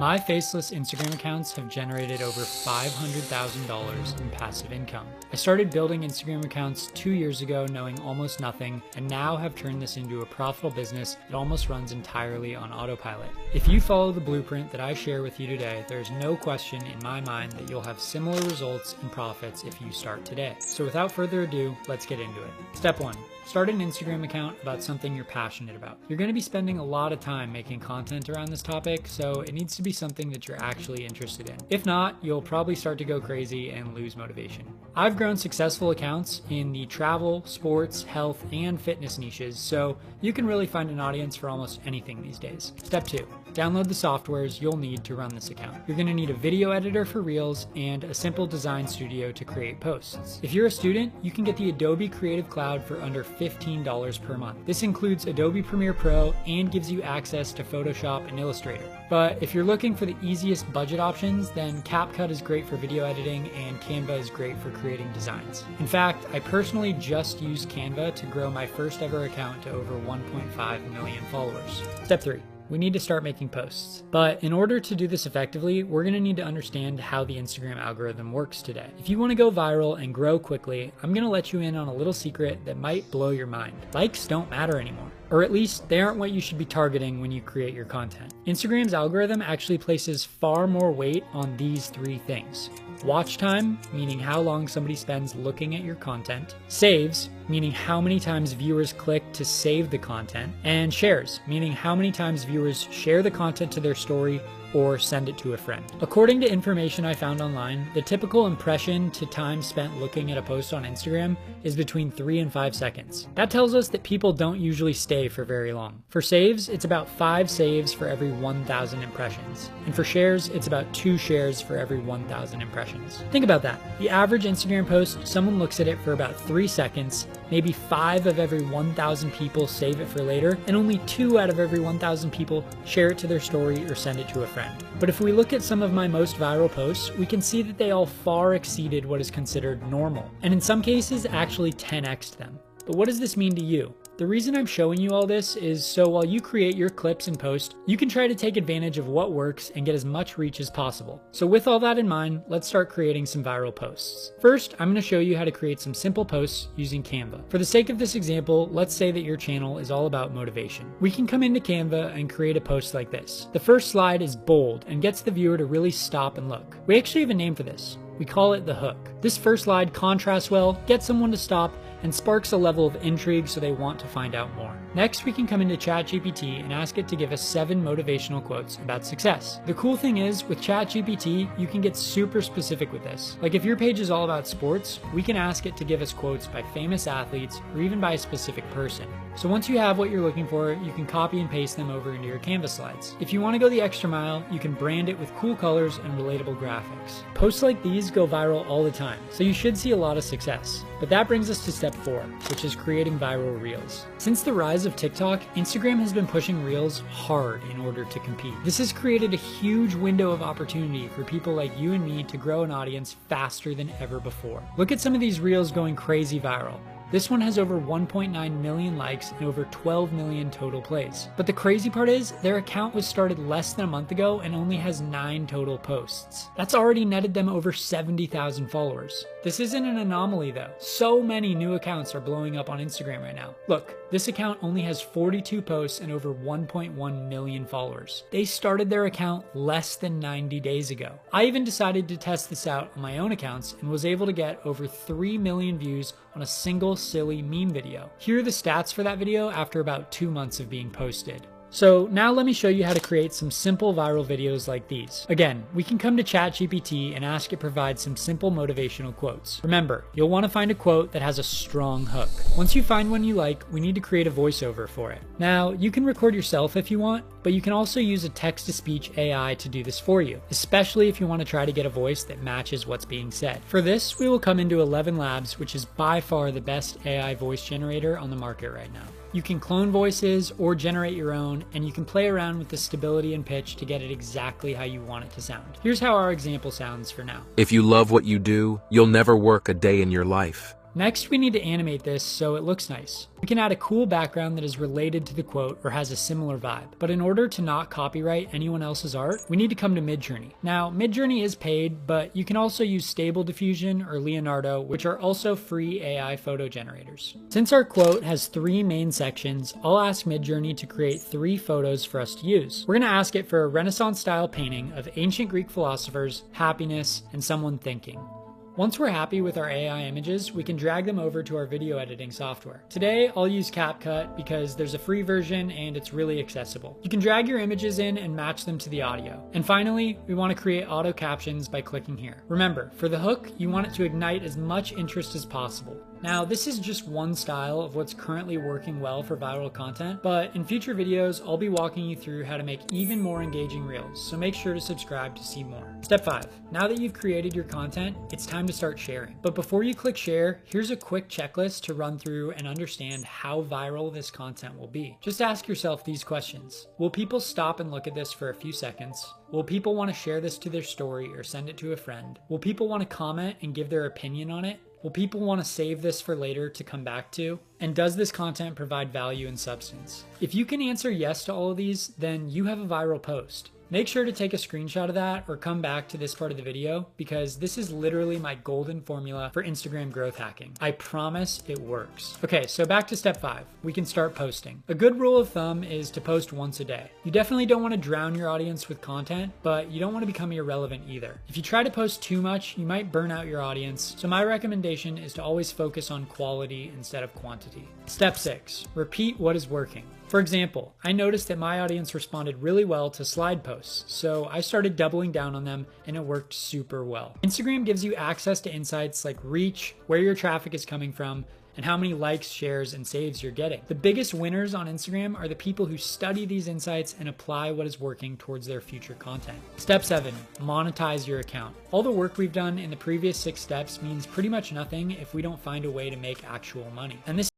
My faceless Instagram accounts have generated over $500,000 in passive income. I started building Instagram accounts 2 years ago knowing almost nothing, and now have turned this into a profitable business that almost runs entirely on autopilot. If you follow the blueprint that I share with you today, there's no question in my mind that you'll have similar results and profits if you start today. So without further ado, let's get into it. Step 1. Start an Instagram account about something you're passionate about. You're going to be spending a lot of time making content around this topic, so it needs to be something that you're actually interested in. If not, you'll probably start to go crazy and lose motivation. I've grown successful accounts in the travel, sports, health, and fitness niches, so you can really find an audience for almost anything these days. Step 2. Download the softwares you'll need to run this account. You're going to need a video editor for Reels and a simple design studio to create posts. If you're a student, you can get the Adobe Creative Cloud for under $15 per month. This includes Adobe Premiere Pro and gives you access to Photoshop and Illustrator. But if you're looking for the easiest budget options, then CapCut is great for video editing and Canva is great for creating designs. In fact, I personally just used Canva to grow my first ever account to over 1.5 million followers. Step 3. We need to start making posts. But in order to do this effectively, we're going to need to understand how the Instagram algorithm works today. If you want to go viral and grow quickly, I'm going to let you in on a little secret that might blow your mind. Likes don't matter anymore. Or at least they aren't what you should be targeting when you create your content. Instagram's algorithm actually places far more weight on these 3 things. Watch time, meaning how long somebody spends looking at your content. Saves, meaning how many times viewers click to save the content. And shares, meaning how many times viewers share the content to their story or send it to a friend. According to information I found online, the typical impression to time spent looking at a post on Instagram is between 3 and 5 seconds. That tells us that people don't usually stay for very long. For saves, it's about 5 saves for every 1,000 impressions. And for shares, it's about 2 shares for every 1,000 impressions. Think about that. The average Instagram post, someone looks at it for about 3 seconds, maybe 5 of every 1,000 people save it for later, and only 2 out of every 1,000 people share it to their story or send it to a friend. But if we look at some of my most viral posts, we can see that they all far exceeded what is considered normal, and in some cases actually 10x'd them. But what does this mean to you? The reason I'm showing you all this is so while you create your clips and posts, you can try to take advantage of what works and get as much reach as possible. So with all that in mind, let's start creating some viral posts. First, I'm going to show you how to create some simple posts using Canva. For the sake of this example, let's say that your channel is all about motivation. We can come into Canva and create a post like this. The first slide is bold and gets the viewer to really stop and look. We actually have a name for this. We call it the hook. This first slide contrasts well, gets someone to stop, and sparks a level of intrigue so they want to find out more. Next, we can come into ChatGPT and ask it to give us 7 motivational quotes about success. The cool thing is, with ChatGPT, you can get super specific with this. Like if your page is all about sports, we can ask it to give us quotes by famous athletes or even by a specific person. So once you have what you're looking for, you can copy and paste them over into your Canva slides. If you want to go the extra mile, you can brand it with cool colors and relatable graphics. Posts like these go viral all the time, so you should see a lot of success. But that brings us to step 4, which is creating viral reels. Since the rise of TikTok, Instagram has been pushing reels hard in order to compete. This has created a huge window of opportunity for people like you and me to grow an audience faster than ever before. Look at some of these reels going crazy viral. This one has over 1.9 million likes and over 12 million total plays. But the crazy part is, their account was started less than a month ago and only has 9 total posts. That's already netted them over 70,000 followers. This isn't an anomaly though. So many new accounts are blowing up on Instagram right now. Look, this account only has 42 posts and over 1.1 million followers. They started their account less than 90 days ago. I even decided to test this out on my own accounts and was able to get over 3 million views on a single silly meme video. Here are the stats for that video after about 2 months of being posted. So now let me show you how to create some simple viral videos like these. Again, we can come to ChatGPT and ask it provide some simple motivational quotes. Remember, you'll want to find a quote that has a strong hook. Once you find one you like, we need to create a voiceover for it. Now, you can record yourself if you want, but you can also use a text-to-speech AI to do this for you, especially if you want to try to get a voice that matches what's being said. For this, we will come into 11 Labs, which is by far the best AI voice generator on the market right now. You can clone voices or generate your own, and you can play around with the stability and pitch to get it exactly how you want it to sound. Here's how our example sounds for now. If you love what you do, you'll never work a day in your life. Next, we need to animate this so it looks nice. We can add a cool background that is related to the quote or has a similar vibe. But in order to not copyright anyone else's art, we need to come to Midjourney. Now, Midjourney is paid, but you can also use Stable Diffusion or Leonardo, which are also free AI photo generators. Since our quote has 3 main sections, I'll ask Midjourney to create 3 photos for us to use. We're going to ask it for a Renaissance-style painting of ancient Greek philosophers, happiness, and someone thinking. Once we're happy with our AI images, we can drag them over to our video editing software. Today, I'll use CapCut because there's a free version and it's really accessible. You can drag your images in and match them to the audio. And finally, we want to create auto captions by clicking here. Remember, for the hook, you want it to ignite as much interest as possible. Now, this is just one style of what's currently working well for viral content, but in future videos, I'll be walking you through how to make even more engaging reels, so make sure to subscribe to see more. Step 5. Now that you've created your content, it's time to start sharing. But before you click share, here's a quick checklist to run through and understand how viral this content will be. Just ask yourself these questions. Will people stop and look at this for a few seconds? Will people want to share this to their story or send it to a friend? Will people want to comment and give their opinion on it? Will people want to save this for later to come back to? And does this content provide value and substance? If you can answer yes to all of these, then you have a viral post. Make sure to take a screenshot of that or come back to this part of the video because this is literally my golden formula for Instagram growth hacking. I promise it works. Okay, so back to step 5. We can start posting. A good rule of thumb is to post once a day. You definitely don't want to drown your audience with content, but you don't want to become irrelevant either. If you try to post too much, you might burn out your audience. So my recommendation is to always focus on quality instead of quantity. Step 6, repeat what is working. For example, I noticed that my audience responded really well to slide posts, so I started doubling down on them and it worked super well. Instagram gives you access to insights like reach, where your traffic is coming from, and how many likes, shares, and saves you're getting. The biggest winners on Instagram are the people who study these insights and apply what is working towards their future content. Step 7, monetize your account. All the work we've done in the previous 6 steps means pretty much nothing if we don't find a way to make actual money. And this